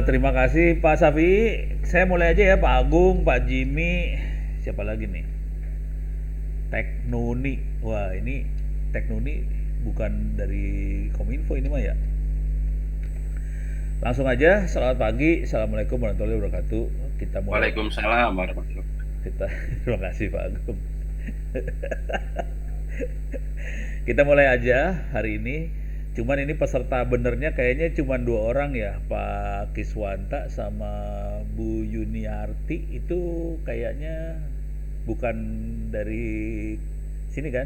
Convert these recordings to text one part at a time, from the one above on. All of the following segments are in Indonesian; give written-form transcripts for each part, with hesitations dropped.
Terima kasih Pak Safi. Saya mulai aja ya, Pak Agung, Pak Jimmy, siapa lagi nih? Teknuni. Wah, ini Teknuni bukan dari Kominfo ini mah ya. Langsung aja, selamat pagi. Assalamualaikum warahmatullahi wabarakatuh. Kita mulai. Waalaikumsalam warahmatullahi wabarakatuh. Kita terima kasih Pak Agung. Kita mulai aja hari ini. Cuman ini peserta benernya kayaknya cuma 2 orang ya, Pak Kiswanta sama Bu Yuniarti itu kayaknya bukan dari sini kan?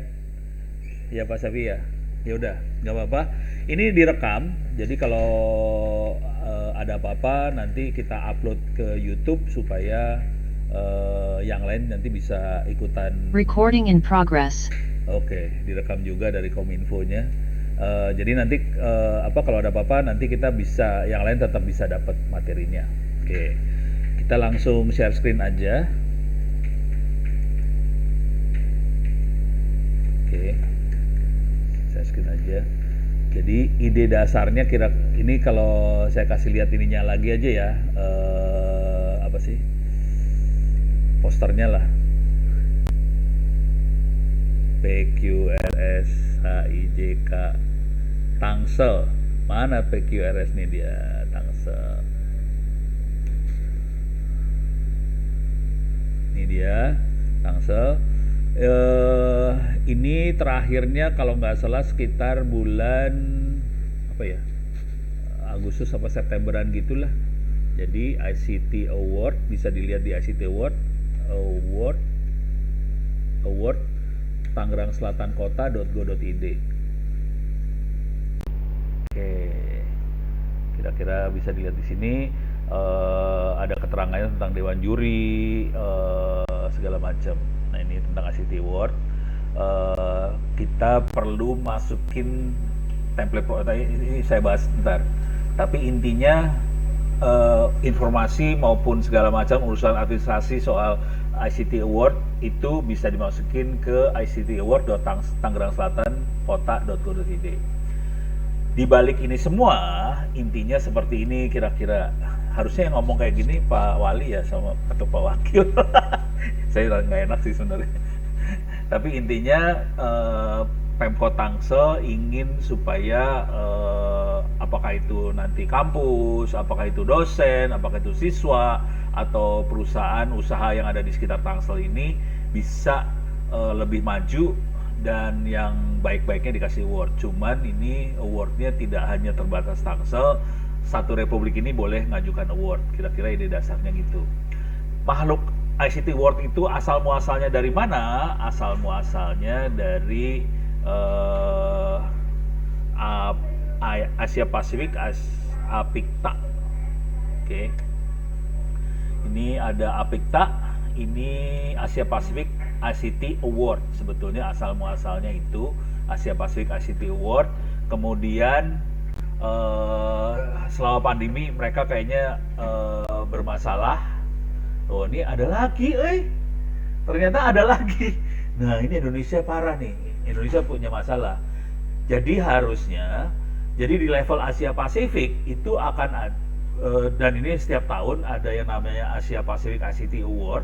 Ya Pak Safi ya. Ya udah, nggak apa-apa. Ini direkam, jadi kalau ada apa-apa nanti kita upload ke YouTube supaya yang lain nanti bisa ikutan. Recording in progress. Oke, direkam juga dari Kominfonya. Jadi nanti kalau ada apa-apa nanti kita bisa, yang lain tetap bisa dapat materinya. Oke, kita langsung share screen aja. Oke, share screen aja. Jadi ide dasarnya ini kalau saya kasih lihat ininya lagi aja ya, apa sih posternya lah. PQRS HIJK Tangsel. Mana PQRS nih dia? Tangsel. Ini dia Tangsel. Ini terakhirnya kalau nggak salah sekitar bulan apa ya, Agustus apa Septemberan gitulah. Jadi ICT Award bisa dilihat di ICT Award Tangerang Selatan Kota.go.id. Oke, kira-kira bisa dilihat di sini. Ada keterangannya tentang Dewan Juri, segala macam. Nah ini tentang ICT Award. Kita perlu masukin template, ini saya bahas ntar. Tapi intinya informasi maupun segala macam urusan administrasi soal ICT Award itu bisa dimasukin ke ictaward.tangerang selatan kota.go.id. Di balik ini semua intinya seperti ini kira-kira. Harusnya yang ngomong kayak gini Pak Wali ya sama atau Pak Wakil. Saya nggak enak sih sebenarnya. Tapi intinya Pemkot Tangsel ingin supaya apakah itu nanti kampus, apakah itu dosen, apakah itu siswa atau perusahaan usaha yang ada di sekitar Tangsel ini bisa lebih maju dan yang baik-baiknya dikasih award. Cuman ini awardnya tidak hanya terbatas Tangsel, satu republik ini boleh ngajukan award. Kira-kira ide dasarnya gitu. Makhluk ICT Award itu asal muasalnya dari mana? Asal muasalnya dari Asia Pasifik, APIKTA. Oke. Ini ada APIKTA, ini Asia Pasifik ICT Award. Sebetulnya asal muasalnya itu Asia Pasifik ICT Award. Kemudian selama pandemi mereka kayaknya bermasalah. Oh ini ada lagi, ternyata ada lagi. Nah ini Indonesia parah nih. Indonesia punya masalah. Jadi harusnya, jadi di level Asia Pasifik itu akan dan ini setiap tahun ada yang namanya Asia Pasifik ICT Award.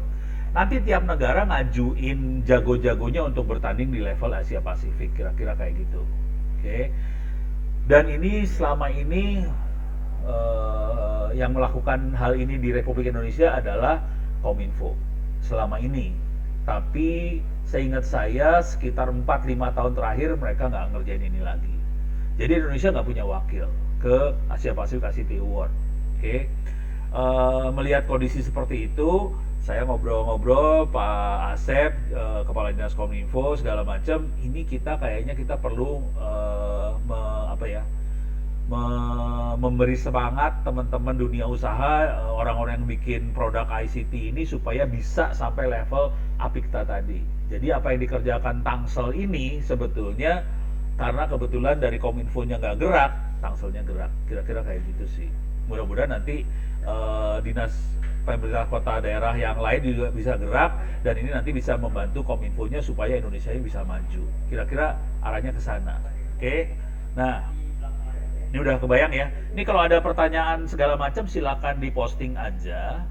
Nanti tiap negara ngajuin jago-jagonya untuk bertanding di level Asia Pasifik, kira-kira kayak gitu. Oke. Dan ini selama ini yang melakukan hal ini di Republik Indonesia adalah Kominfo selama ini. Tapi seingat saya sekitar 4-5 tahun terakhir mereka nggak ngerjain ini lagi. Jadi Indonesia nggak punya wakil ke Asia Pasifik ICT Award. Oke. Melihat kondisi seperti itu, saya ngobrol-ngobrol Pak Asep, Kepala Dinas Kominfo segala macam. Ini kayaknya kita perlu memberi semangat teman-teman dunia usaha, orang-orang yang bikin produk ICT ini supaya bisa sampai level APIKTA tadi. Jadi apa yang dikerjakan Tangsel ini sebetulnya karena kebetulan dari Kominfo-nya nggak gerak, Tangselnya gerak. Kira-kira kayak gitu sih. Mudah-mudahan nanti dinas pemerintah kota daerah yang lain juga bisa gerak dan ini nanti bisa membantu Kominfo-nya supaya Indonesia ini bisa maju. Kira-kira arahnya ke sana. Oke. Nah, Ini udah kebayang ya. Ini kalau ada pertanyaan segala macam silakan diposting aja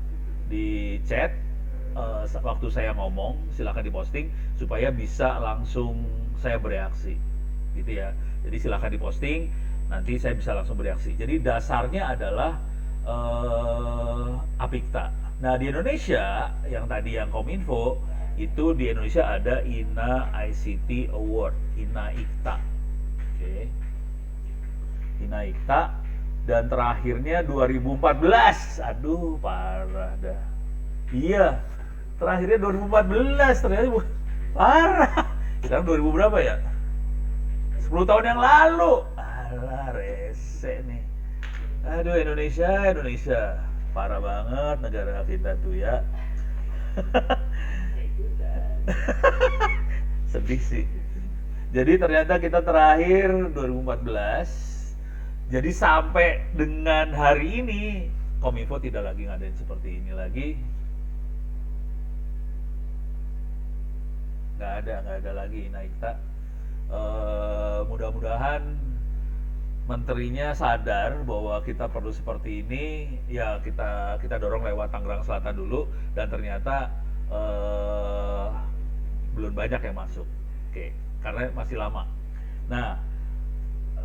di chat. Waktu saya ngomong silakan diposting supaya bisa langsung saya bereaksi, gitu ya. Jadi silakan diposting, nanti saya bisa langsung bereaksi. Jadi dasarnya adalah Apikta. Nah di Indonesia yang tadi yang Kominfo itu di Indonesia ada INA ICT Award, INA IKTA. Oke. INA IKTA dan terakhirnya 2014. Aduh, parah dah. Iya. Terakhirnya 2014 ternyata parah. Sekarang 2000 berapa ya? 10 tahun yang lalu. Alah, rese nih. Aduh, Indonesia. Parah banget negara kita tuh ya. Sedih sih. Jadi ternyata kita terakhir 2014. Jadi sampai dengan hari ini Kominfo tidak lagi ngadain seperti ini lagi. Nggak ada lagi INA-IKTA. Mudah-mudahan menterinya sadar bahwa kita perlu seperti ini. Ya kita dorong lewat Tangerang Selatan dulu dan ternyata belum banyak yang masuk. Oke, karena masih lama. Nah,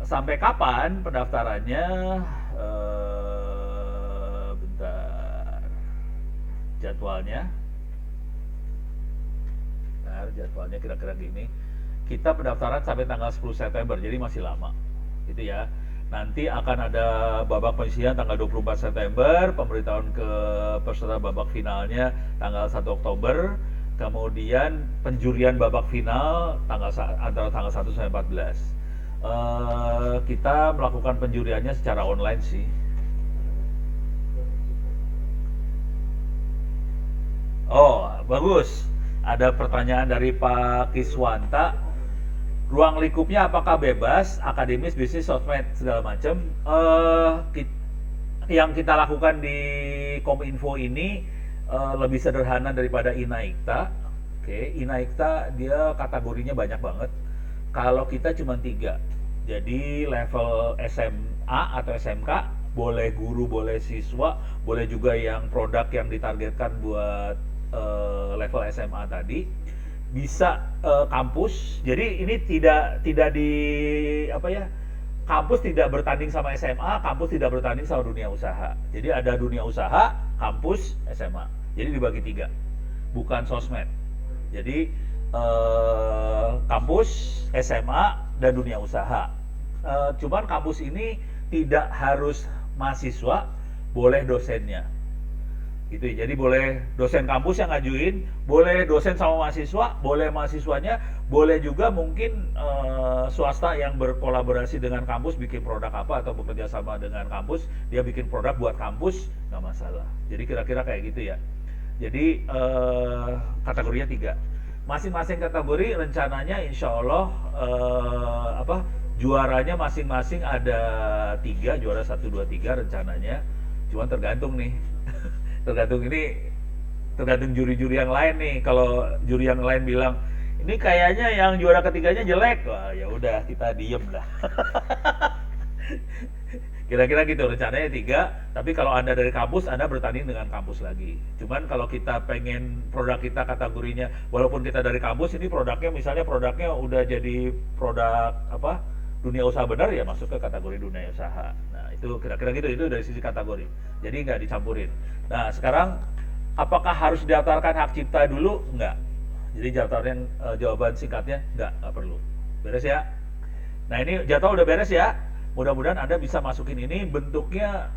sampai kapan pendaftarannya? Bentar. Jadwalnya kira-kira gini. Kita pendaftaran sampai tanggal 10 September, jadi masih lama. Gitu ya. Nanti akan ada babak penyisihan tanggal 24 September, pemberitahuan ke peserta babak finalnya tanggal 1 Oktober, kemudian penjurian babak final antara tanggal 1 sampai 14. Kita melakukan penjuriannya secara online sih. Oh, bagus. Ada pertanyaan dari Pak Kiswanta. Ruang lingkupnya apakah bebas, akademis, bisnis, sosmed, segala macam? Yang kita lakukan di Kominfo ini lebih sederhana daripada INA-IKTA. Oke, INA-IKTA dia kategorinya banyak banget. Kalau kita cuma 3. Jadi level SMA atau SMK, boleh guru, boleh siswa, boleh juga yang produk yang ditargetkan buat level SMA tadi, bisa kampus. Jadi ini tidak di apa ya, kampus tidak bertanding sama SMA, kampus tidak bertanding sama dunia usaha. Jadi ada dunia usaha, kampus, SMA. Jadi dibagi 3, bukan sosmed. Jadi kampus, SMA, dan dunia usaha. Cuman kampus ini tidak harus mahasiswa, boleh dosennya. Gitu. Jadi boleh dosen kampus yang ngajuin, boleh dosen sama mahasiswa, boleh mahasiswanya, boleh juga mungkin swasta yang berkolaborasi dengan kampus bikin produk apa atau bekerja sama dengan kampus, dia bikin produk buat kampus, nggak masalah. Jadi kira-kira kayak gitu ya. Jadi kategorinya 3. Masing-masing kategori rencananya insya Allah juaranya masing-masing ada 3, juara 1, 2, 3 rencananya. Cuman tergantung nih. tergantung juri-juri yang lain nih. Kalau juri yang lain bilang ini kayaknya yang juara ketiganya jelek, wah ya udah kita diem lah. Kira-kira gitu rencananya 3. Tapi kalau Anda dari kampus, Anda bertanding dengan kampus lagi. Cuman kalau kita pengen produk kita kategorinya, walaupun kita dari kampus, ini produknya misalnya produknya udah jadi produk apa dunia usaha benar, ya masuk ke kategori dunia usaha. Nah itu kira-kira gitu, itu dari sisi kategori. Jadi nggak dicampurin. Nah sekarang apakah harus didaftarkan hak cipta dulu? Enggak. Jadi jawaban singkatnya nggak perlu. Beres ya? Nah ini jadwal udah beres ya. Mudah-mudahan Anda bisa masukin ini bentuknya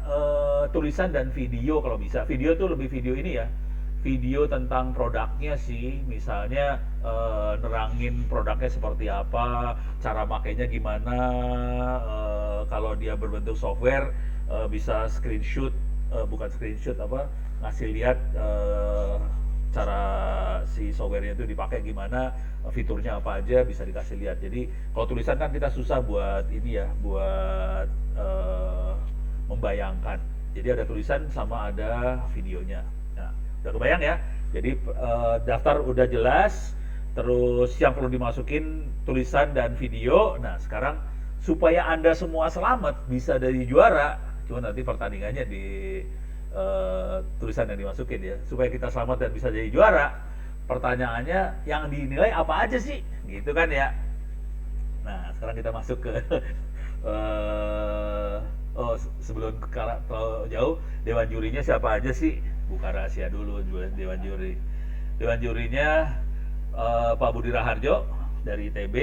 tulisan dan video kalau bisa. Video tuh lebih video ini ya. Video tentang produknya sih. Misalnya nerangin produknya seperti apa, cara makainya gimana. Kalau dia berbentuk software bisa screenshot, bukan screenshot apa, ngasih lihat cara si softwarenya itu dipakai gimana, fiturnya apa aja bisa dikasih lihat. Jadi kalau tulisan kan kita susah buat ini ya, buat membayangkan. Jadi ada tulisan sama ada videonya. Nah, udah kebayang ya. Jadi daftar udah jelas, terus yang perlu dimasukin tulisan dan video. Nah sekarang supaya Anda semua selamat bisa jadi juara. Cuma nanti pertandingannya di tulisan yang dimasukin ya, supaya kita selamat dan bisa jadi juara. Pertanyaannya yang dinilai apa aja sih? Gitu kan ya. Nah, sekarang kita masuk ke sebelum terlalu jauh, dewan jurinya siapa aja sih? Buka rahasia dulu dewan juri. Dewan jurinya Pak Budi Raharjo dari ITB,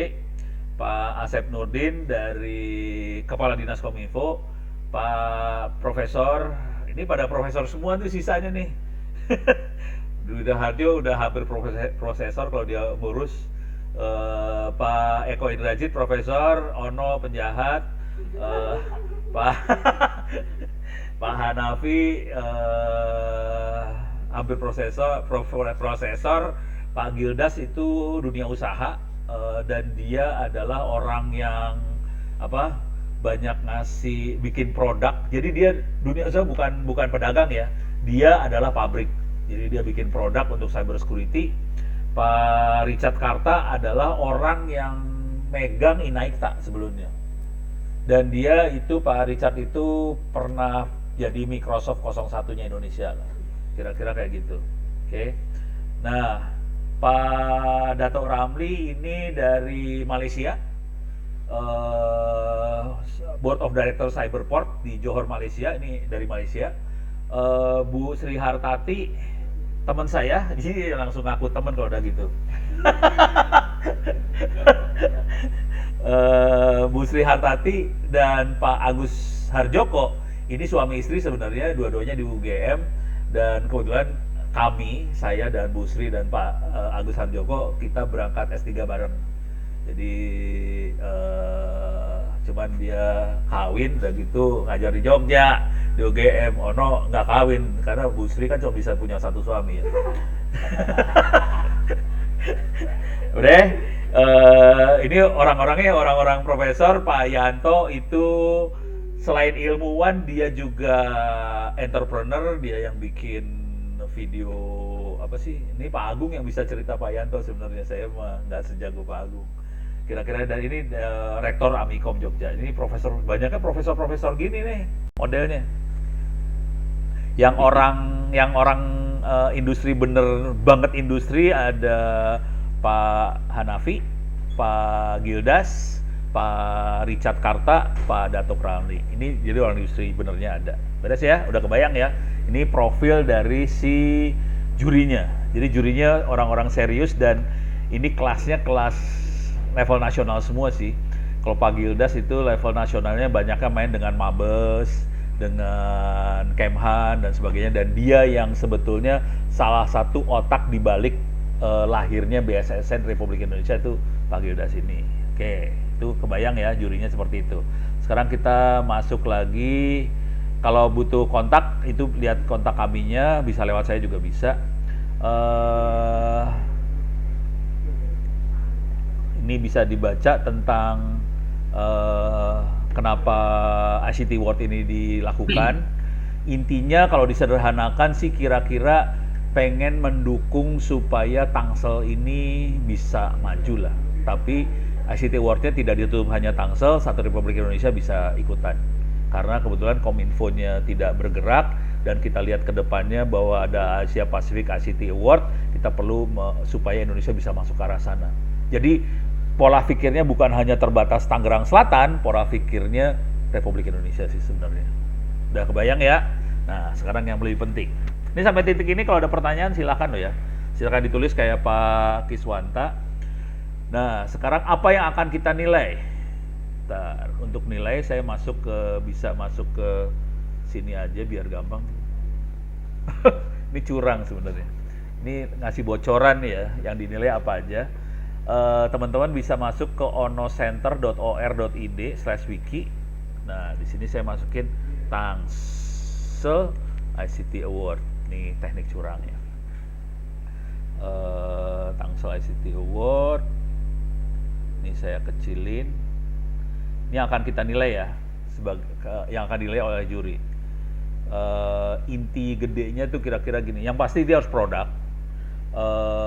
Pak Asep Nurdin dari Kepala Dinas Kominfo, Pak Profesor, ini pada profesor semua tuh sisanya nih. Budi Raharjo udah hampir profesor kalau dia ngurus. Pak Eko Indrajit Profesor, Ono penjahat, Pak Pak Hanafi hampir profesor, Pak Gildas itu dunia usaha, dan dia adalah orang yang banyak ngasih bikin produk. Jadi dia dunia usaha bukan pedagang ya, dia adalah pabrik. Jadi dia bikin produk untuk cyber security. Pak Richard Karta adalah orang yang megang Inaikta sebelumnya. Dan dia itu, Pak Richard itu pernah jadi Microsoft 01-nya Indonesia lah. Kira-kira kayak gitu. Oke. Nah, Pak Dato' Ramli ini dari Malaysia. Board of Director Cyberport di Johor, Malaysia, ini dari Malaysia. Bu Sri Hartati, teman saya, di sini langsung ngaku teman kalau udah gitu. Bu Sri Hartati dan Pak Agus Harjoko, ini suami istri sebenarnya, dua-duanya di UGM, dan kebetulan kami, saya dan Bu Sri dan Pak Agus Harjoko, kita berangkat S3 bareng. Jadi cuman dia kawin udah gitu ngajar di Jogja di UGM. Ono nggak kawin karena Bu Sri kan cuma bisa punya satu suami ya. Udah, ini orang-orangnya orang-orang profesor. Pak Yanto itu selain ilmuwan dia juga entrepreneur, dia yang bikin video apa sih? Ini Pak Agung yang bisa cerita Pak Yanto, sebenarnya saya mah nggak sejago Pak Agung. Kira-kira dari ini rektor Amikom Jogja. Ini profesor, banyaknya profesor-profesor gini nih modelnya. Yang orang industri bener banget industri ada Pak Hanafi, Pak Gildas, Pak Richard Karta, Pak Dato' Ramli. Ini jadi orang industri benernya ada. Beres ya? Udah kebayang ya? Ini profil dari si jurinya. Jadi jurinya orang-orang serius dan ini kelasnya kelas level nasional semua sih. Kalau Pak Gildas itu level nasionalnya banyaknya main dengan Mabes, dengan Kemhan dan sebagainya, dan dia yang sebetulnya salah satu otak di balik lahirnya BSSN Republik Indonesia itu Pak Gildas ini. Oke, itu kebayang ya jurinya seperti itu. Sekarang kita masuk lagi, kalau butuh kontak itu lihat kontak kaminya, bisa lewat saya juga bisa. Ini bisa dibaca tentang kenapa ICT Award ini dilakukan. Intinya kalau disederhanakan sih kira-kira pengen mendukung supaya Tangsel ini bisa maju lah. Tapi ICT Award-nya tidak ditutup hanya Tangsel, satu Republik Indonesia bisa ikutan. Karena kebetulan Kominfo-nya tidak bergerak dan kita lihat ke depannya bahwa ada Asia Pacific ICT Award, kita perlu supaya Indonesia bisa masuk ke arah sana. Jadi pola pikirnya bukan hanya terbatas Tangerang Selatan, pola pikirnya Republik Indonesia sih sebenarnya. Udah kebayang ya? Nah, sekarang yang lebih penting. Ini sampai titik ini kalau ada pertanyaan silakan loh ya. Silakan ditulis kayak Pak Kiswanta. Nah, sekarang apa yang akan kita nilai? Bentar, untuk nilai saya bisa masuk ke sini aja biar gampang. Ini curang sebenarnya. Ini ngasih bocoran ya, yang dinilai apa aja. Teman-teman bisa masuk ke onocenter.or.id/wiki. Nah, di sini saya masukin Tangsel ICT Award. Nih teknik curangnya. Tangsel ICT Award. Ini saya kecilin. Ini akan kita nilai ya, yang akan dinilai oleh juri. Inti gedenya tuh kira-kira gini. Yang pasti dia harus produk.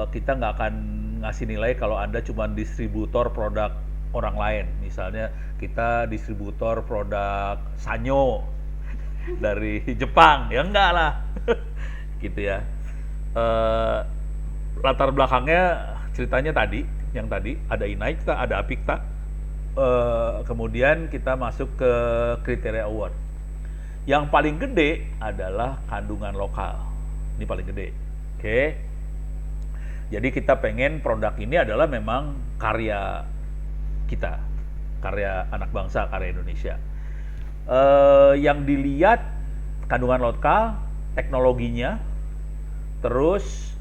Kita nggak akan ngasih nilai kalau Anda cuma distributor produk orang lain. Misalnya kita distributor produk Sanyo dari Jepang, ya enggak lah, gitu ya. Eh, Latar belakangnya ceritanya yang tadi ada Inaikta, ada Apikta. Kemudian kita masuk ke kriteria award. Yang paling gede adalah kandungan lokal. Ini paling gede. Oke. Jadi kita pengen produk ini adalah memang karya kita, karya anak bangsa, karya Indonesia. Yang dilihat kandungan lokal, teknologinya, terus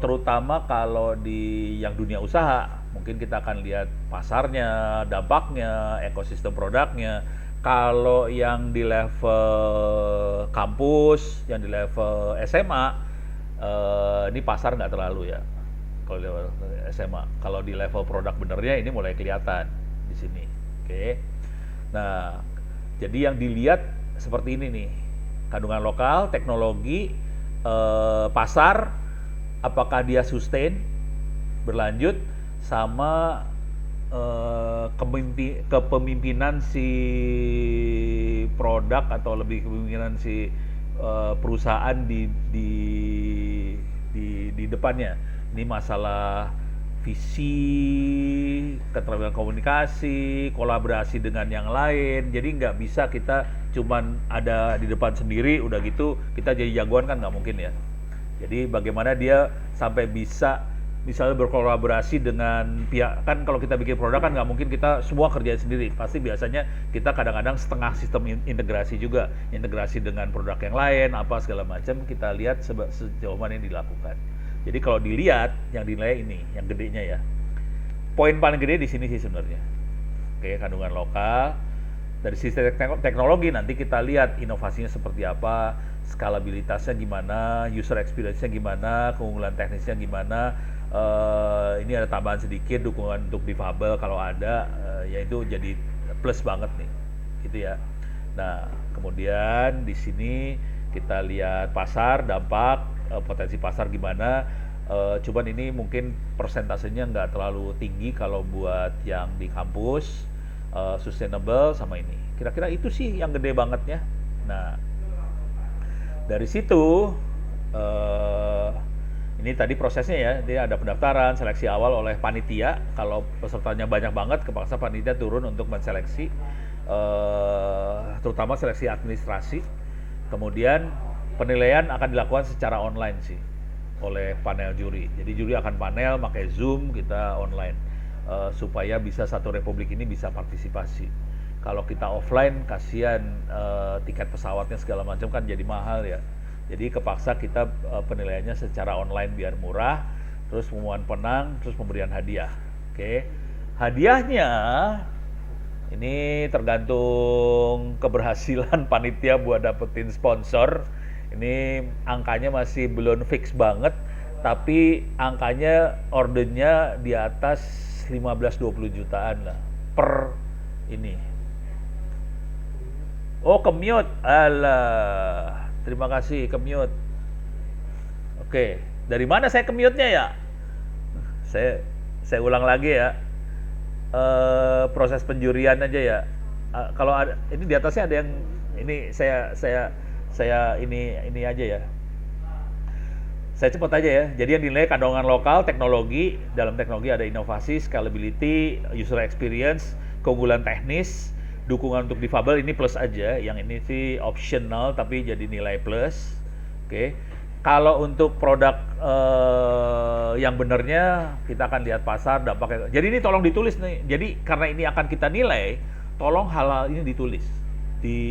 terutama kalau di yang dunia usaha, mungkin kita akan lihat pasarnya, dampaknya, ekosistem produknya. Kalau yang di level kampus, yang di level SMA, ini pasar nggak terlalu ya. Kalau di level SMA, kalau di level produk benernya ini mulai kelihatan di sini. Oke. Nah, jadi yang dilihat seperti ini nih, kandungan lokal, teknologi, pasar, apakah dia sustain, berlanjut, sama kepemimpinan si produk atau lebih kepemimpinan si perusahaan di depannya. Ini masalah visi, keterampilan komunikasi, kolaborasi dengan yang lain. Jadi nggak bisa kita cuman ada di depan sendiri, udah gitu kita jadi jagoan, kan nggak mungkin ya. Jadi bagaimana dia sampai bisa misalnya berkolaborasi dengan pihak, kan kalau kita bikin produk kan nggak mungkin kita semua kerjain sendiri, pasti biasanya kita kadang-kadang setengah sistem integrasi juga, integrasi dengan produk yang lain, apa segala macam, kita lihat sejauh mana ini dilakukan. Jadi kalau dilihat, yang dinilai ini, yang gedenya ya, poin paling gede di sini sih sebenarnya. Oke, kandungan lokal, dari sisi teknologi nanti kita lihat inovasinya seperti apa, skalabilitasnya gimana, user experience-nya gimana, keunggulan teknisnya gimana. Ini ada tambahan sedikit dukungan untuk difabel kalau ada, yaitu jadi plus banget nih, gitu ya. Nah, kemudian di sini kita lihat pasar, dampak, potensi pasar gimana. Cuman ini mungkin persentasenya nggak terlalu tinggi kalau buat yang di kampus, sustainable sama ini. Kira-kira itu sih yang gede bangetnya. Nah, dari situ ini tadi prosesnya ya, dia ada pendaftaran, seleksi awal oleh panitia. Kalau pesertanya banyak banget, kepaksa panitia turun untuk menseleksi, terutama seleksi administrasi. Kemudian penilaian akan dilakukan secara online sih, oleh panel juri. Jadi juri akan panel, pakai Zoom, kita online, supaya bisa satu republik ini bisa partisipasi. Kalau kita offline, kasihan tiket pesawatnya segala macam kan jadi mahal ya. Jadi kepaksa kita penilaiannya secara online biar murah, terus pengumuman penang, terus pemberian hadiah. Oke. Hadiahnya ini tergantung keberhasilan panitia buat dapetin sponsor. Ini angkanya masih belum fix banget, tapi angkanya ordernya di atas 15-20 jutaan lah per ini. Oh, commute. Alah. Terima kasih, commute. Oke, dari mana saya commute-nya ya? Saya ulang lagi ya. Proses penjurian aja ya. Kalau ada, ini di atasnya ada yang ini saya ini aja ya. Saya cepat aja ya. Jadi yang dinilai kandungan lokal, teknologi, dalam teknologi ada inovasi, scalability, user experience, keunggulan teknis, dukungan untuk difabel, ini plus aja. Yang ini sih optional tapi jadi nilai plus. Oke. Kalau untuk produk yang benernya kita akan lihat pasar, dampaknya. Jadi ini tolong ditulis nih. Jadi karena ini akan kita nilai, tolong hal-hal ini ditulis di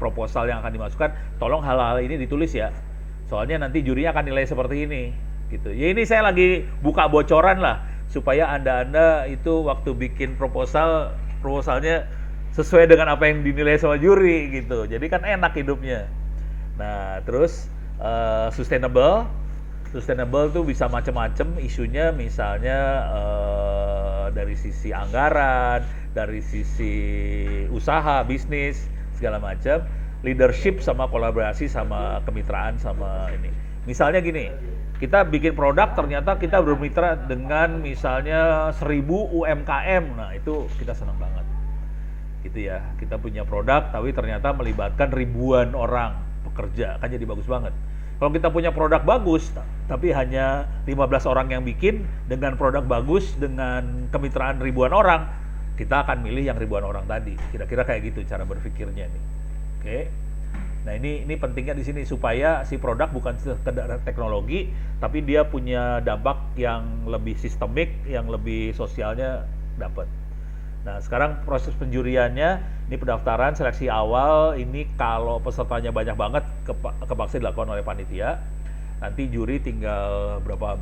proposal yang akan dimasukkan. Tolong hal-hal ini ditulis ya. Soalnya nanti jurinya akan nilai seperti ini, gitu. Ya ini saya lagi buka bocoran lah supaya anda itu waktu bikin proposalnya sesuai dengan apa yang dinilai sama juri gitu. Jadi kan enak hidupnya. Nah, terus sustainable tuh bisa macam-macam isunya, misalnya dari sisi anggaran, dari sisi usaha, bisnis, segala macam, leadership sama kolaborasi sama kemitraan sama ini. Misalnya gini, kita bikin produk ternyata kita bermitra dengan misalnya 1000 UMKM. Nah, itu kita senang banget. Gitu ya. Kita punya produk tapi ternyata melibatkan ribuan orang pekerja. Kan jadi bagus banget. Kalau kita punya produk bagus tapi hanya 15 orang yang bikin dengan produk bagus dengan kemitraan ribuan orang, kita akan milih yang ribuan orang tadi. Kira-kira kayak gitu cara berpikirnya nih. Oke. Nah, ini pentingnya di sini supaya si produk bukan sekedar teknologi, tapi dia punya dampak yang lebih sistemik, yang lebih sosialnya dapat. Nah, sekarang proses penjuriannya, ini pendaftaran seleksi awal, ini kalau pesertanya banyak banget kepaksa dilakukan oleh panitia. Nanti juri tinggal berapa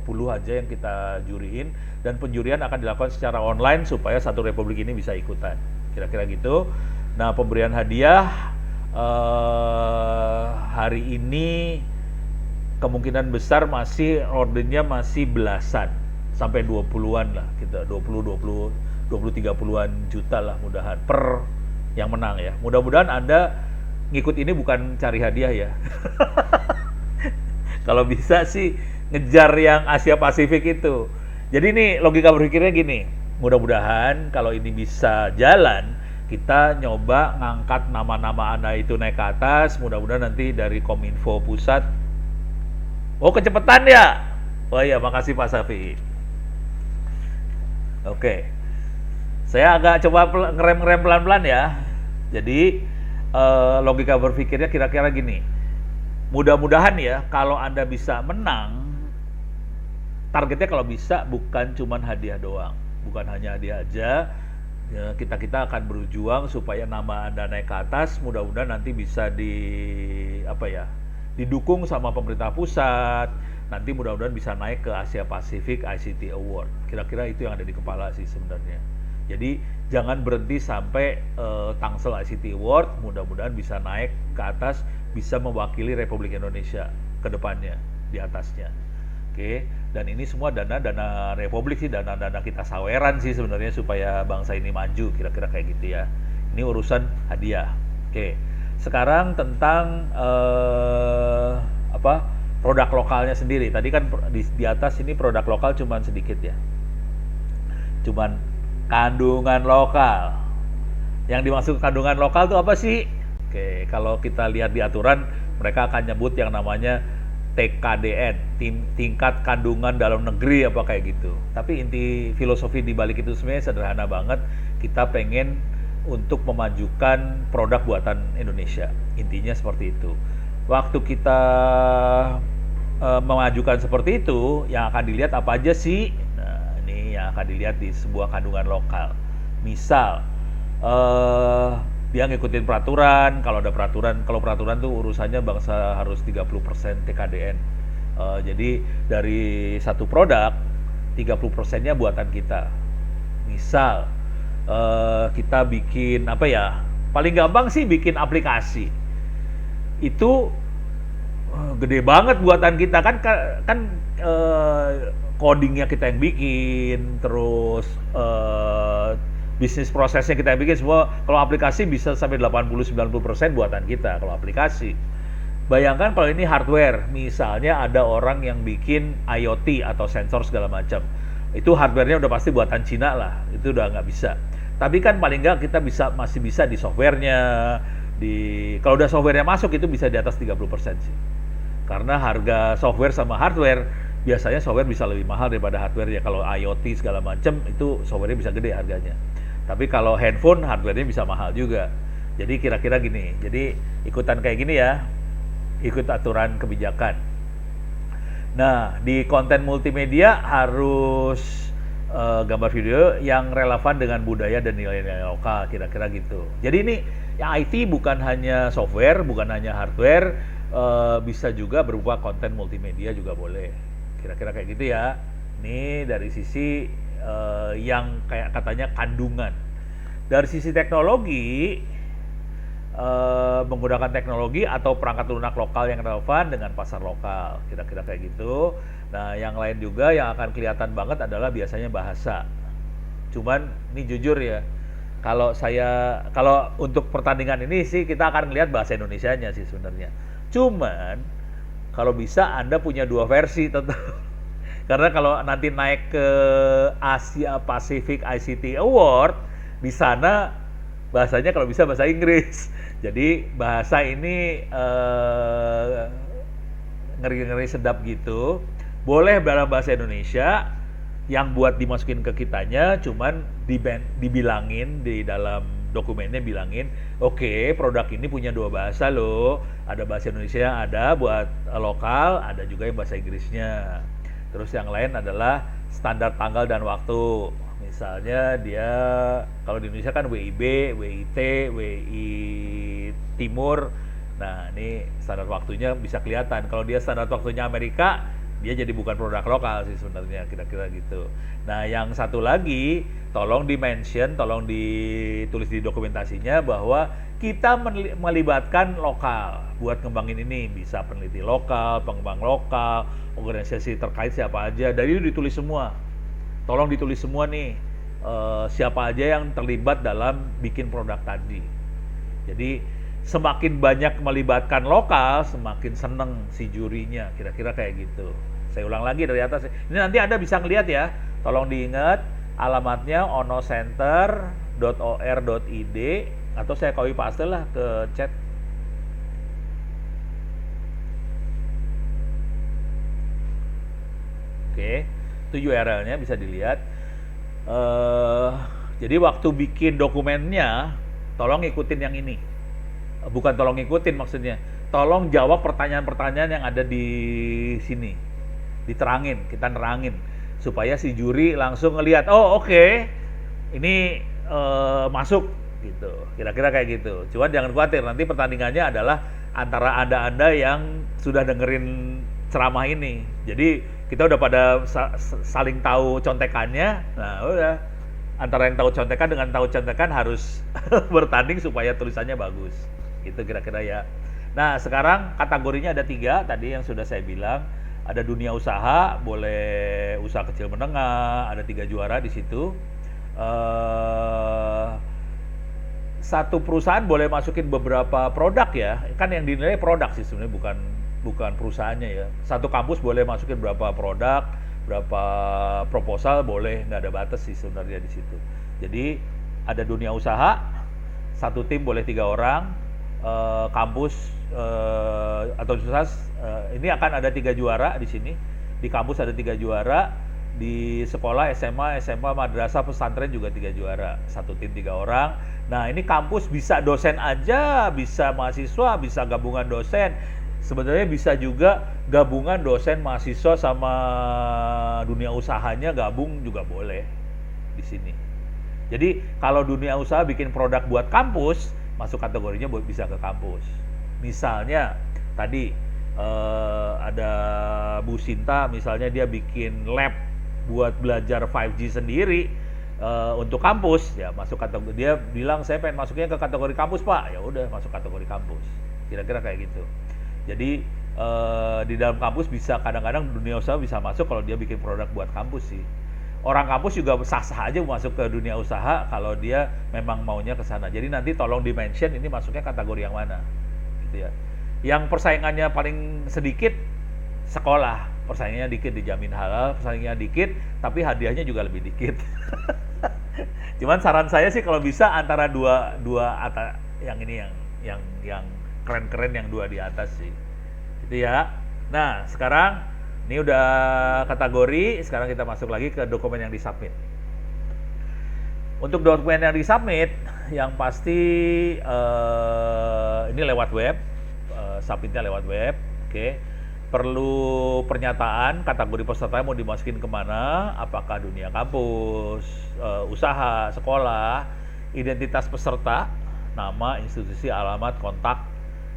puluh aja yang kita juriin, dan penjurian akan dilakukan secara online supaya satu republik ini bisa ikutan. Kira-kira gitu. Nah, pemberian hadiah hari ini kemungkinan besar masih ordernya masih belasan sampai 20-an lah, kita 20 30-an juta lah mudahan per yang menang ya. Mudah-mudahan Anda ngikut ini bukan cari hadiah ya. Kalau bisa sih ngejar yang Asia Pasifik itu. Jadi ini logika berpikirnya gini, mudah-mudahan kalau ini bisa jalan, kita nyoba ngangkat nama-nama Anda itu naik ke atas, mudah-mudahan nanti dari Kominfo pusat. Oh, kecepatan ya? Oh iya, makasih Pak Safi. Oke. Saya agak coba ngerem-ngerem pelan-pelan ya. Jadi logika berpikirnya kira-kira gini. Mudah-mudahan ya kalau Anda bisa menang, targetnya kalau bisa bukan cuma hadiah doang, bukan hanya hadiah aja. Ya, kita akan berjuang supaya nama Anda naik ke atas. Mudah-mudahan nanti bisa didukung sama pemerintah pusat. Nanti mudah-mudahan bisa naik ke Asia Pacific ICT Award. Kira-kira itu yang ada di kepala sih sebenarnya. Jadi jangan berhenti sampai Tangsel ICT Award. Mudah-mudahan bisa naik ke atas, bisa mewakili Republik Indonesia ke depannya di atasnya. Oke. Dan ini semua dana Republik sih, dana kita saweran sih sebenarnya supaya bangsa ini maju, kira-kira kayak gitu ya. Ini urusan hadiah. Oke. Sekarang tentang produk lokalnya sendiri. Tadi kan di atas ini produk lokal cuman sedikit ya. Cuman kandungan lokal. Yang dimaksud kandungan lokal itu apa sih? Oke, kalau kita lihat di aturan, mereka akan nyebut yang namanya TKDN, tingkat kandungan dalam negeri apa kayak gitu. Tapi inti filosofi di balik itu sebenarnya sederhana banget. Kita pengen untuk memajukan produk buatan Indonesia. Intinya seperti itu. Waktu kita memajukan seperti itu, yang akan dilihat apa aja sih? Nah, ini yang akan dilihat di sebuah kandungan lokal. Misal, dia ngikutin peraturan. Kalau ada peraturan, kalau peraturan tuh urusannya bangsa harus 30% TKDN. Jadi dari satu produk 30%-nya buatan kita. Misal kita bikin paling gampang sih bikin aplikasi. Itu gede banget buatan kita kan codingnya kita yang bikin, terus bisnis prosesnya kita yang bikin semua. Kalau aplikasi bisa sampai 80-90% buatan kita kalau aplikasi. Bayangkan kalau ini hardware, misalnya ada orang yang bikin IoT atau sensor segala macam, itu hardwarenya udah pasti buatan Cina lah, itu udah nggak bisa. Tapi kan paling nggak kita masih bisa di softwarenya, kalau udah softwarenya masuk itu bisa di atas 30% sih. Karena harga software sama hardware, biasanya software bisa lebih mahal daripada hardware ya. Kalau IoT segala macam itu softwarenya bisa gede harganya. Tapi kalau handphone hardwarenya bisa mahal juga. Jadi kira-kira gini. Jadi ikutan kayak gini ya. Ikut aturan kebijakan. Nah, di konten multimedia harus gambar video yang relevan dengan budaya dan nilai-nilai lokal, kira-kira gitu. Jadi ini yang IT bukan hanya software, bukan hanya hardware, bisa juga berupa konten multimedia juga boleh. Kira-kira kayak gitu ya. Ini dari sisi yang kayak katanya kandungan. Dari sisi teknologi, menggunakan teknologi atau perangkat lunak lokal yang relevan dengan pasar lokal, kira-kira kayak gitu. Nah, yang lain juga yang akan kelihatan banget adalah biasanya bahasa. Cuman ini jujur ya, kalau untuk pertandingan ini sih kita akan lihat bahasa Indonesianya sih sebenarnya. Cuman kalau bisa Anda punya 2 versi tetap. Karena kalau nanti naik ke Asia Pacific ICT Award, di sana bahasanya kalau bisa bahasa Inggris. Jadi bahasa ini ngeri-ngeri sedap gitu. Boleh dalam bahasa Indonesia, yang buat dimasukin ke kitanya cuman dibilangin di dalam dokumennya, bilangin oke, produk ini punya 2 bahasa loh, ada bahasa Indonesia yang ada buat lokal, ada juga yang bahasa Inggrisnya. Terus yang lain adalah standar tanggal dan waktu. Misalnya dia kalau di Indonesia kan WIB, WIT, WI Timur. Nah, ini standar waktunya bisa kelihatan. Kalau dia standar waktunya Amerika, dia jadi bukan produk lokal sih sebenarnya, kira-kira gitu. Nah, yang satu lagi, tolong di-mention, tolong ditulis di dokumentasinya bahwa kita melibatkan lokal buat ngembangin ini. Bisa peneliti lokal, pengembang lokal, organisasi terkait siapa aja. Dari itu ditulis semua. Tolong ditulis semua nih, siapa aja yang terlibat dalam bikin produk tadi. Jadi semakin banyak melibatkan lokal, semakin seneng si jurinya, kira-kira kayak gitu. Saya ulang lagi dari atas. Ini nanti Anda bisa ngeliat ya. Tolong diingat alamatnya onocenter.or.id atau saya copy paste lah ke chat. Oke, itu URL-nya bisa dilihat. Jadi waktu bikin dokumennya, tolong ikutin yang ini. Bukan tolong ikutin maksudnya, tolong jawab pertanyaan-pertanyaan yang ada di sini, diterangin, kita nerangin supaya si juri langsung ngelihat, oh oke, ini masuk gitu, kira-kira kayak gitu. Cuman jangan khawatir, nanti pertandingannya adalah antara anda yang sudah dengerin ceramah ini, jadi kita udah pada saling tahu contekannya. Nah udah, antara yang tahu contekan dengan tahu contekan harus bertanding supaya tulisannya bagus. Itu kira-kira ya. Nah, sekarang kategorinya ada 3 tadi yang sudah saya bilang. Ada dunia usaha, boleh usaha kecil menengah, ada 3 juara di situ. Satu perusahaan boleh masukin beberapa produk ya. Kan yang dinilai produk sih sebenarnya, bukan perusahaannya ya. Satu kampus boleh masukin berapa produk, berapa proposal, boleh, nggak ada batas sih sebenarnya di situ. Jadi ada dunia usaha, satu tim boleh 3 orang. Kampus atau universitas ini akan ada 3 juara di sini. Di kampus ada 3 juara, di sekolah SMA, madrasah, pesantren juga 3 juara. Satu tim 3 orang. Nah, ini kampus bisa dosen aja, bisa mahasiswa, bisa gabungan dosen. Sebenarnya bisa juga gabungan dosen, mahasiswa sama dunia usahanya gabung juga boleh di sini. Jadi kalau dunia usaha bikin produk buat kampus, masuk kategorinya bisa ke kampus. Misalnya tadi ada Bu Sinta, misalnya dia bikin lab buat belajar 5G sendiri untuk kampus, ya masuk kategori. Dia bilang saya pengen masuknya ke kategori kampus Pak, ya udah masuk kategori kampus. Kira-kira kayak gitu. Jadi di dalam kampus bisa, kadang-kadang dunia usaha bisa masuk kalau dia bikin produk buat kampus sih. Orang kampus juga sah-sah aja masuk ke dunia usaha kalau dia memang maunya ke sana. Jadi nanti tolong di-mention ini masuknya kategori yang mana, gitu ya. Yang persaingannya paling sedikit sekolah, persaingannya dikit, dijamin halal, persaingannya dikit, tapi hadiahnya juga lebih dikit. Cuman saran saya sih kalau bisa antara dua yang ini yang keren-keren, yang 2 di atas sih, gitu ya. Nah sekarang ini udah kategori, sekarang kita masuk lagi ke dokumen yang disubmit. Untuk dokumen yang disubmit, yang pasti ini lewat web, submitnya lewat web, oke. Perlu pernyataan, kategori peserta mau dimasukin kemana, apakah dunia kampus, usaha, sekolah, identitas peserta, nama, institusi, alamat, kontak,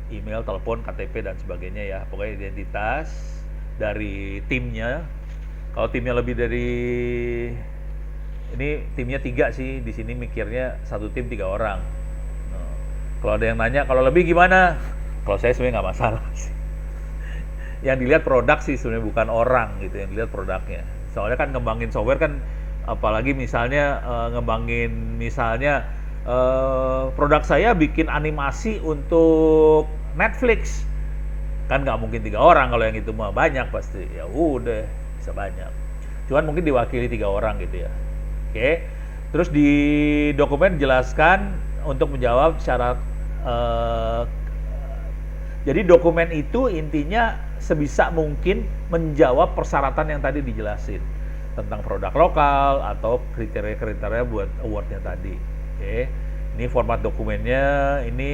email, telepon, KTP, dan sebagainya ya. Pokoknya identitas dari timnya. Kalau timnya lebih dari ini, timnya 3 sih, di sini mikirnya satu tim 3 orang. Nah, kalau ada yang nanya kalau lebih gimana, kalau saya sebenarnya nggak masalah sih. Yang dilihat produk sih sebenarnya, bukan orang gitu yang dilihat produknya. Soalnya kan ngembangin software kan, apalagi misalnya ngembangin misalnya produk saya bikin animasi untuk Netflix. Kan nggak mungkin 3 orang, kalau yang itu mah banyak pasti. Ya udah, bisa banyak. Cuman mungkin diwakili 3 orang gitu ya. Oke. Terus di dokumen jelaskan untuk menjawab syarat. Jadi dokumen itu intinya sebisa mungkin menjawab persyaratan yang tadi dijelasin tentang produk lokal atau kriteria-kriteria buat awardnya tadi. Oke. Ini format dokumennya, ini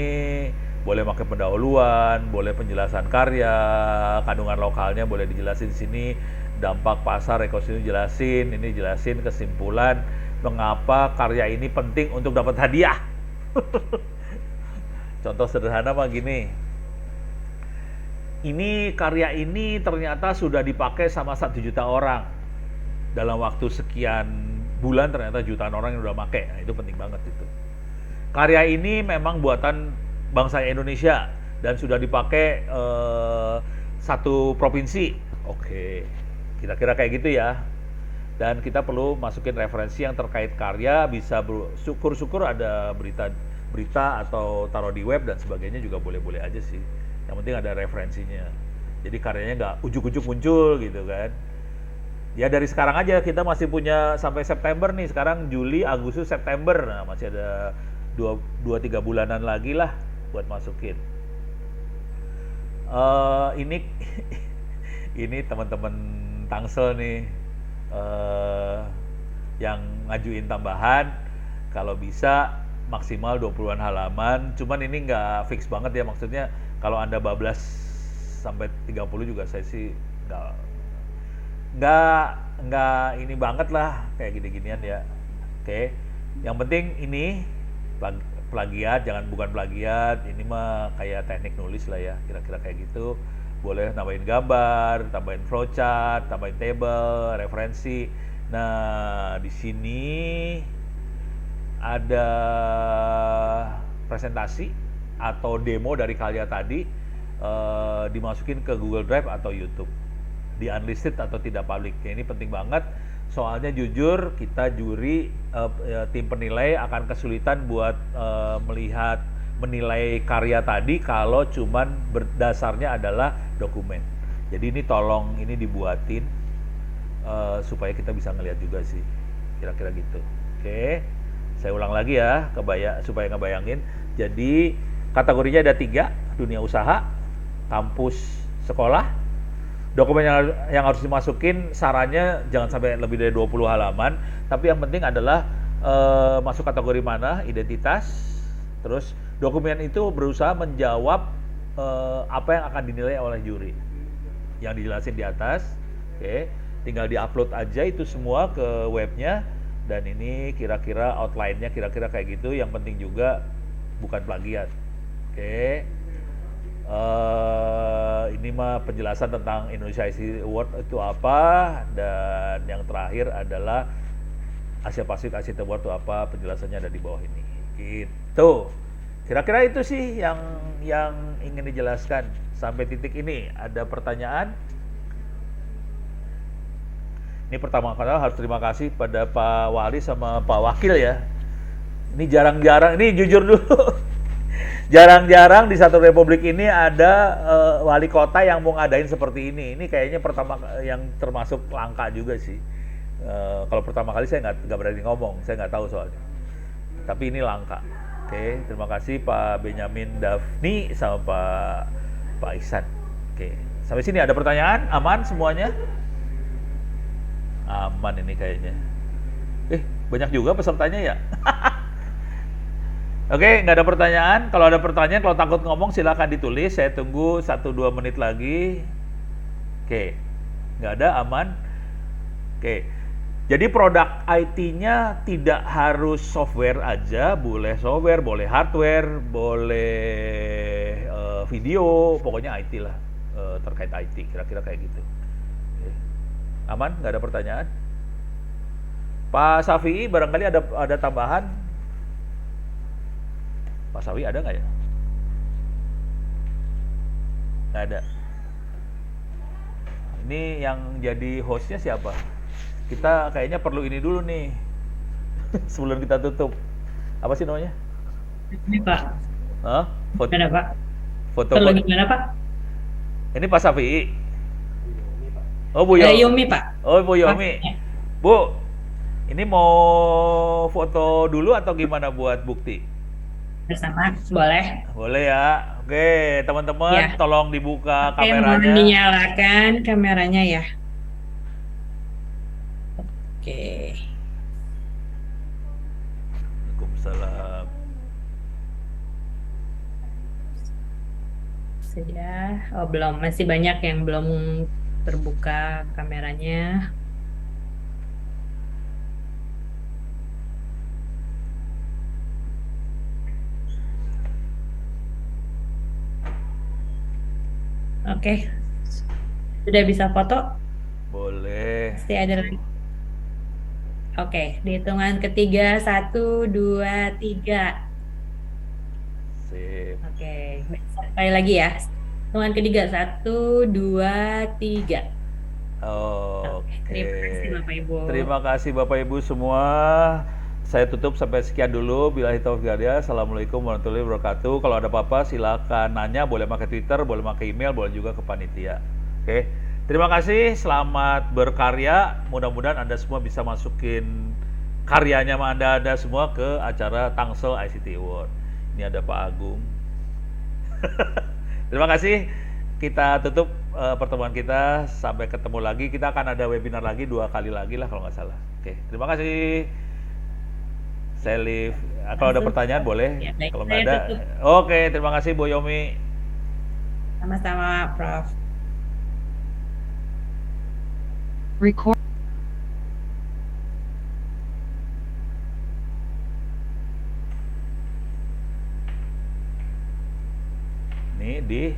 boleh pakai pendahuluan, boleh penjelasan karya, kandungan lokalnya boleh dijelasin di sini, dampak pasar, ekosistem jelasin, ini jelasin kesimpulan mengapa karya ini penting untuk dapat hadiah. Contoh sederhana mah gini. Ini karya ini ternyata sudah dipakai sama 1 juta orang. Dalam waktu sekian bulan ternyata jutaan orang yang udah pakai. Nah, itu penting banget itu. Karya ini memang buatan bangsa Indonesia dan sudah dipakai 1 provinsi. Oke, kira-kira kayak gitu ya. Dan kita perlu masukin referensi yang terkait karya, bisa syukur-syukur ada berita atau taruh di web dan sebagainya juga boleh-boleh aja sih. Yang penting ada referensinya. Jadi karyanya nggak ujuk-ujuk muncul gitu kan. Ya dari sekarang aja, kita masih punya sampai September nih. Sekarang Juli, Agustus, September. Nah, masih ada 2-3 bulanan lagi lah buat masukin. Ini ini teman-teman Tangsel nih yang ngajuin tambahan, kalau bisa maksimal 20-an halaman. Cuman ini nggak fix banget ya, maksudnya kalau Anda bablas sampai 30 juga saya sih nggak ini banget lah kayak gini-ginian ya. Oke. Yang penting ini plagiat, bukan plagiat, ini mah kayak teknik nulis lah ya, kira-kira kayak gitu. Boleh nambahin gambar, tambahin flowchart, tambahin table, referensi. Nah, di sini ada presentasi atau demo dari karya tadi, dimasukin ke Google Drive atau YouTube, di unlisted atau tidak public. Ini penting banget, soalnya jujur kita juri, tim penilai akan kesulitan buat menilai karya tadi kalau cuman berdasarnya adalah dokumen. Jadi ini tolong ini dibuatin supaya kita bisa ngelihat juga sih, kira-kira gitu. Oke, saya ulang lagi ya, supaya ngebayangin. Jadi kategorinya ada 3, dunia usaha, kampus, sekolah. Dokumen yang harus dimasukin sarannya jangan sampai lebih dari 20 halaman, tapi yang penting adalah masuk kategori mana, identitas, terus dokumen itu berusaha menjawab apa yang akan dinilai oleh juri yang dijelasin di atas. Oke, tinggal diupload aja itu semua ke webnya, dan ini kira-kira outline-nya kira-kira kayak gitu. Yang penting juga bukan plagiat. Oke, ini mah penjelasan tentang Indonesia ICT Award itu apa, dan yang terakhir adalah Asia Pasifik ICT Award itu apa, penjelasannya ada di bawah ini. Gitu. Kira-kira itu sih yang ingin dijelaskan sampai titik ini. Ada pertanyaan? Ini pertama kali harus terima kasih pada Pak Wali sama Pak Wakil ya. Ini jarang-jarang, ini jujur dulu, jarang-jarang di satu republik ini ada wali kota yang mau ngadain seperti ini. Ini kayaknya pertama yang termasuk langka juga sih. Kalau pertama kali saya nggak berani ngomong, saya nggak tahu soalnya. Tapi ini langka. Oke, terima kasih Pak Benyamin Daphni sama Pak Ihsan. Oke, sampai sini ada pertanyaan? Aman semuanya? Aman ini kayaknya. Banyak juga pesertanya ya. Oke, nggak ada pertanyaan. Kalau ada pertanyaan, kalau takut ngomong silakan ditulis. Saya tunggu 1-2 menit lagi. Oke, nggak ada, aman. Oke, jadi produk IT-nya tidak harus software aja, boleh software, boleh hardware, boleh video, pokoknya IT lah, terkait IT, kira-kira kayak gitu. Oke. Aman, nggak ada pertanyaan. Pak Safi'i, barangkali ada tambahan. Pak Sawi ada nggak ya? Nggak ada. Ini yang jadi hostnya siapa? Kita kayaknya perlu ini dulu nih sebelum kita tutup. Apa sih namanya? Ini Pak. Hah? Gimana Pak? Foto. Perlu gimana Pak? Ini Pak Safi'i. Oh, Bu Yomi. Yomi, Pak. Oh, Bu Yomi. Pak. Bu, ini mau foto dulu atau gimana buat bukti? Bersama, boleh. Boleh ya. Oke, teman-teman, Ya. tolong dibuka Oke, mohon kameranya. dinyalakan kameranya ya. Oke. Waalaikumsalam. Sudah. Oh, belum. Masih banyak yang belum terbuka kameranya. Oke. Sudah bisa foto? Boleh. Pasti ada lagi. Oke, di hitungan ketiga, 1, 2, 3. Sip. Oke, sekali lagi ya. Hitungan ketiga, 1, 2, 3. Oke, Oke. terima kasih Bapak Ibu. Terima kasih Bapak Ibu semua. Saya tutup sampai sekian dulu. Billahi taufiq wal hidayah. Assalamualaikum warahmatullahi wabarakatuh. Kalau ada apa-apa silakan nanya, boleh pakai Twitter, boleh pakai email, boleh juga ke panitia. Oke. Terima kasih, selamat berkarya. Mudah-mudahan Anda semua bisa masukin karyanya Anda semua ke acara Tangsel ICT Award. Ini ada Pak Agung. Terima kasih. Kita tutup pertemuan kita. Sampai ketemu lagi. Kita akan ada webinar lagi 2 kali lagi lah kalau nggak salah. Oke, terima kasih. Saya live. Kalau ada pertanyaan boleh. Ya, baik. Kalau nggak Saya ada, tutup. oke. Terima kasih Bu Yomi. Sama-sama, Prof. Record. Nih di